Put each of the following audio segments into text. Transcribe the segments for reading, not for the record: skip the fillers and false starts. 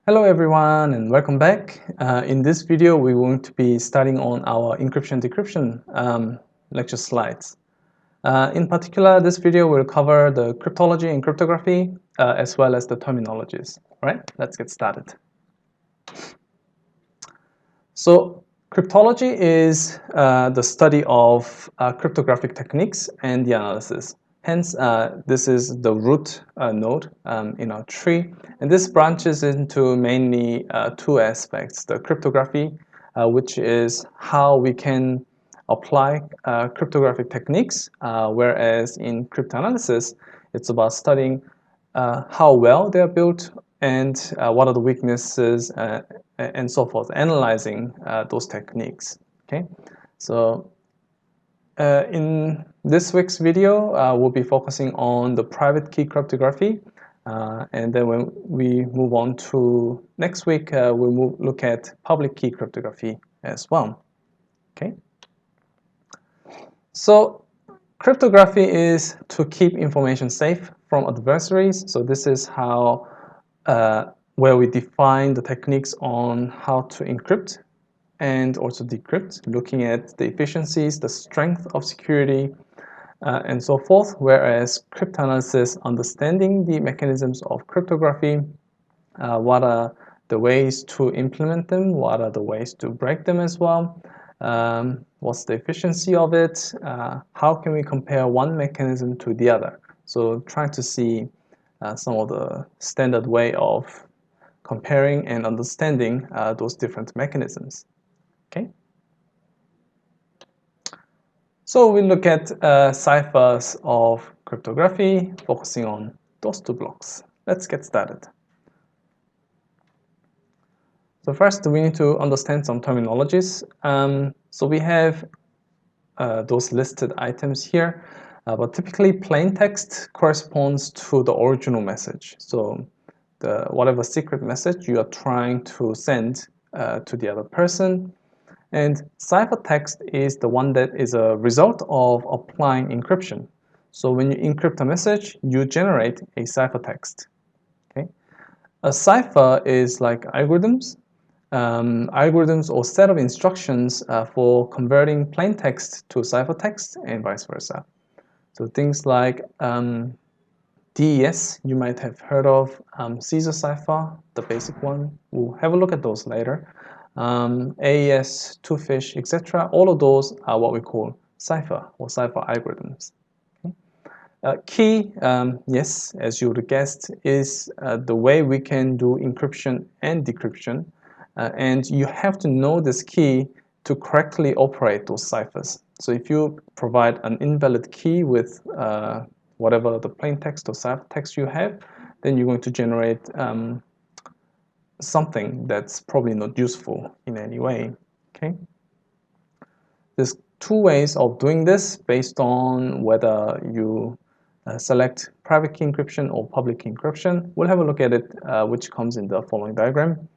Hello everyone and welcome back. In this video we're going to be starting on our encryption and decryption lecture slides. In particular, this video will cover the cryptology and cryptography as well as the terminologies. Alright, let's get started. So cryptology is the study of cryptographic techniques and the analysis. Hence, this is the root node in our tree, and this branches into mainly two aspects: the cryptography, which is how we can apply cryptographic techniques, whereas in cryptanalysis, it's about studying how well they are built and what are the weaknesses and so forth, analyzing those techniques. Okay, so in this week's video, we'll be focusing on the private key cryptography, and then when we move on to next week, we'll look at public key cryptography as well. Okay. So cryptography is to keep information safe from adversaries. So this is how where we define the techniques on how to encrypt and also decrypt, looking at the efficiencies, the strength of security, and so forth, whereas cryptanalysis, understanding the mechanisms of cryptography, what are the ways to implement them, what are the ways to break them as well, what's the efficiency of it, how can we compare one mechanism to the other. So trying to see some of the standard way of comparing and understanding those different mechanisms. Okay. So we look at ciphers of cryptography, focusing on those two blocks. Let's get started. So first, we need to understand some terminologies. So we have those listed items here, but typically plain text corresponds to the original message. So whatever secret message you are trying to send to the other person. And ciphertext is the one that is a result of applying encryption. So when you encrypt a message, you generate a ciphertext. Okay? A cipher is like algorithms or set of instructions for converting plain text to ciphertext and vice versa. So things like DES, you might have heard of, Caesar cipher, the basic one. We'll have a look at those later. AES, Two-Fish, etc. All of those are what we call cipher or cipher algorithms. Okay. Key, yes, as you would have guessed, is the way we can do encryption and decryption. And you have to know this key to correctly operate those ciphers. So if you provide an invalid key with whatever the plain text or ciphertext you have, then you're going to generate something that's probably not useful in any way. Okay. There's two ways of doing this based on whether you select private key encryption or public key encryption. We'll have a look at it, which comes in the following diagram.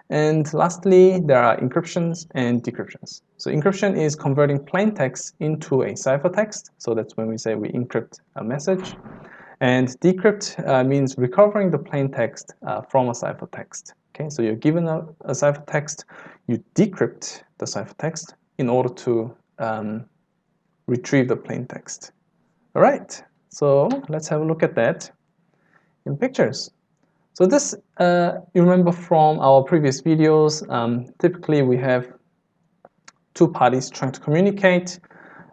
And lastly, there are encryptions and decryptions. So encryption is converting plain text into a ciphertext. So that's when we say we encrypt a message. And decrypt means recovering the plain text from a ciphertext. Okay, so you're given a ciphertext, you decrypt the ciphertext in order to retrieve the plain text. All right, so let's have a look at that in pictures. So this, you remember from our previous videos, typically we have two parties trying to communicate.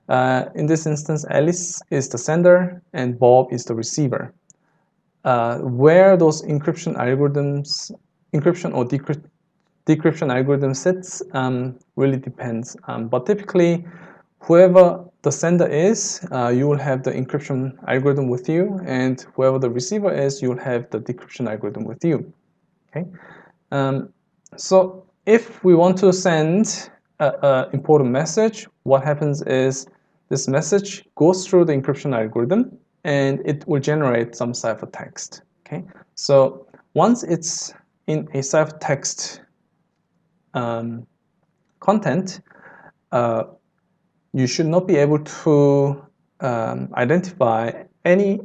In this instance, Alice is the sender and Bob is the receiver. Where those encryption or decryption algorithm sits really depends. But typically, whoever the sender is, you will have the encryption algorithm with you, and whoever the receiver is, you will have the decryption algorithm with you. Okay. So if we want to send an important message, what happens is this message goes through the encryption algorithm, and it will generate some ciphertext. Okay. So once it's in a ciphertext content, you should not be able to identify any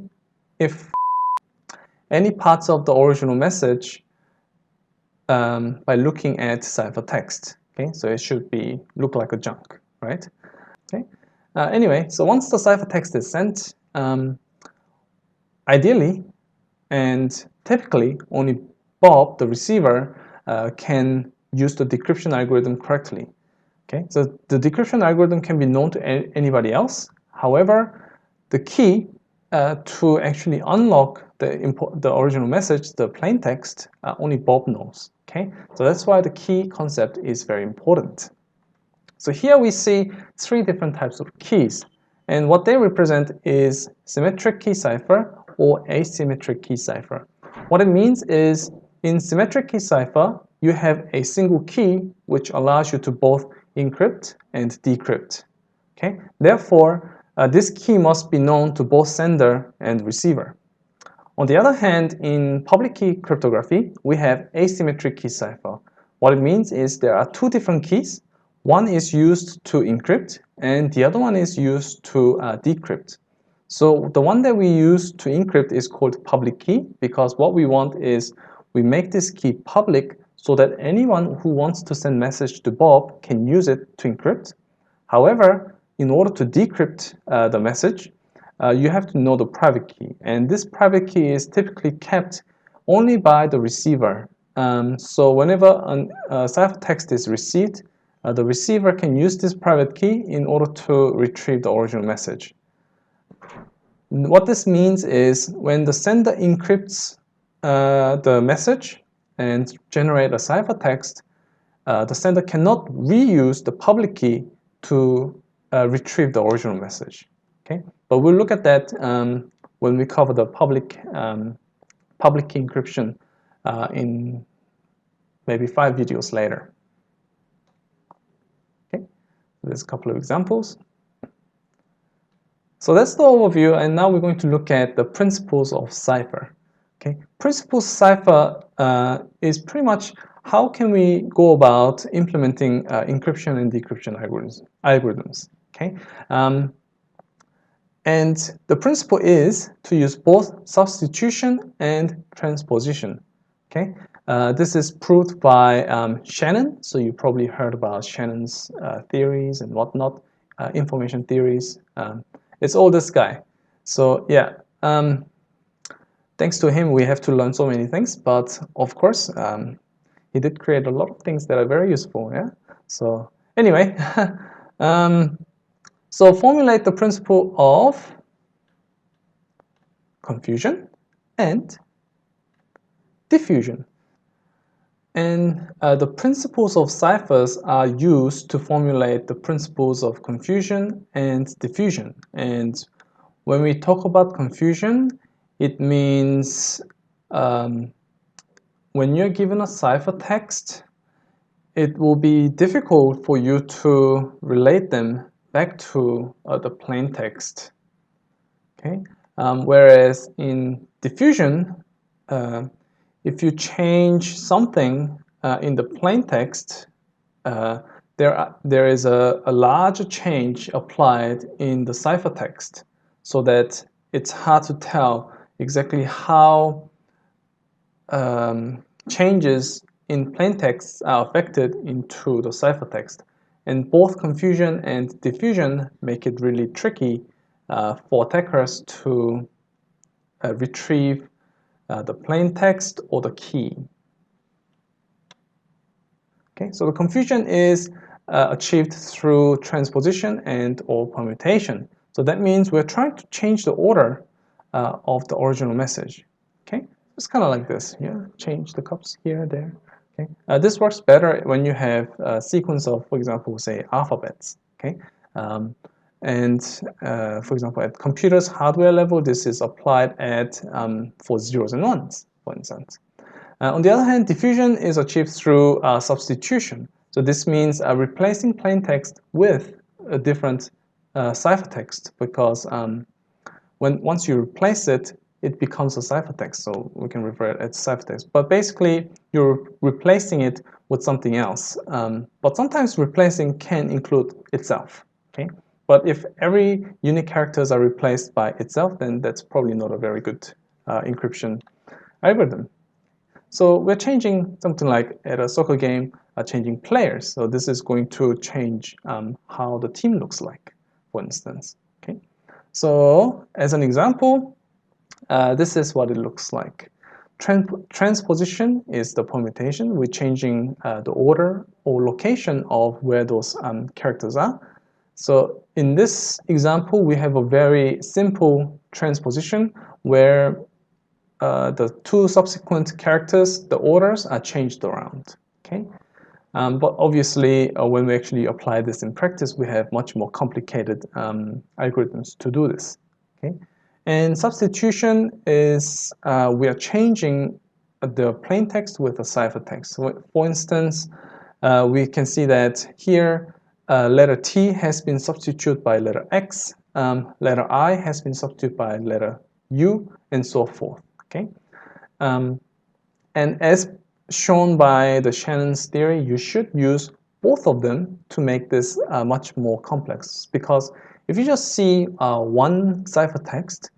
parts of the original message by looking at ciphertext. Okay, so it should look like a junk, right? Okay. Anyway, so once the ciphertext is sent, ideally and typically only Bob, the receiver, can use the decryption algorithm correctly. Okay, so the decryption algorithm can be known to anybody else. However, the key to actually unlock the original message, the plain text, only Bob knows. Okay, so that's why the key concept is very important. So here we see three different types of keys, and what they represent is symmetric key cipher or asymmetric key cipher. What it means is in symmetric key cipher, you have a single key which allows you to both encrypt and decrypt. Okay? Therefore, this key must be known to both sender and receiver. On the other hand, in public key cryptography, we have asymmetric key cipher. What it means is there are two different keys. One is used to encrypt, and the other one is used to decrypt. So the one that we use to encrypt is called public key, because what we want is we make this key public so that anyone who wants to send message to Bob can use it to encrypt. However, in order to decrypt the message, you have to know the private key, and this private key is typically kept only by the receiver. So whenever a ciphertext is received, the receiver can use this private key in order to retrieve the original message. What this means is when the sender encrypts the message and generate a ciphertext, the sender cannot reuse the public key to retrieve the original message. Okay, but we'll look at that when we cover the public key encryption in maybe 5 videos later. Okay, there's a couple of examples. So that's the overview, and now we're going to look at the principles of Cypher. Okay, principles Cypher is pretty much how can we go about implementing encryption and decryption algorithms. Okay. And the principle is to use both substitution and transposition. Okay, this is proved by Shannon. So you probably heard about Shannon's theories and whatnot, information theories. It's all this guy. So yeah, thanks to him, we have to learn so many things. But of course, he did create a lot of things that are very useful. Yeah. So anyway. So formulate the principle of confusion and diffusion. And the principles of ciphers are used to formulate the principles of confusion and diffusion. And when we talk about confusion, it means when you're given a ciphertext, it will be difficult for you to relate them back to the plain text. Okay, whereas in diffusion, if you change something in the plain text, there is a larger change applied in the ciphertext, so that it's hard to tell exactly how changes in plain text are affected into the ciphertext. And both confusion and diffusion make it really tricky for attackers to retrieve the plain text or the key. Okay, so the confusion is achieved through transposition and or permutation. So that means we're trying to change the order of the original message. Okay, it's kind of like this. Yeah, change the cups here, there. Okay, this works better when you have a sequence of, for example, say alphabets. Okay, for example, at computers hardware level, this is applied at for zeros and ones, for instance. On the other hand, diffusion is achieved through substitution. So this means replacing plain text with a different ciphertext, because once you replace it, it becomes a ciphertext, so we can refer it as ciphertext. But basically, you're replacing it with something else. But sometimes replacing can include itself. Okay, but if every unique characters are replaced by itself, then that's probably not a very good encryption algorithm. So we're changing something like at a soccer game, changing players. So this is going to change how the team looks like, for instance. Okay. So as an example, this is what it looks like. Transposition is the permutation. We're changing the order or location of where those characters are. So in this example, we have a very simple transposition where the two subsequent characters, the orders are changed around. Okay, but obviously when we actually apply this in practice, we have much more complicated algorithms to do this. Okay, and substitution is we are changing the plain text with a ciphertext. So for instance, we can see that here letter T has been substituted by letter X, letter I has been substituted by letter U, and so forth. Okay, and as shown by the Shannon's theory, you should use both of them to make this much more complex, because if you just see one ciphertext,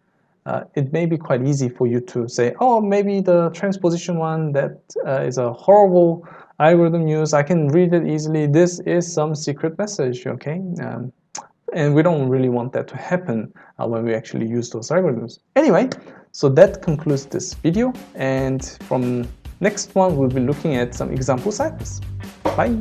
it may be quite easy for you to say, oh, maybe the transposition one, that is a horrible algorithm used. I can read it easily. This is some secret message, okay? And we don't really want that to happen when we actually use those algorithms. Anyway, so that concludes this video. And from next one, we'll be looking at some example ciphers. Bye.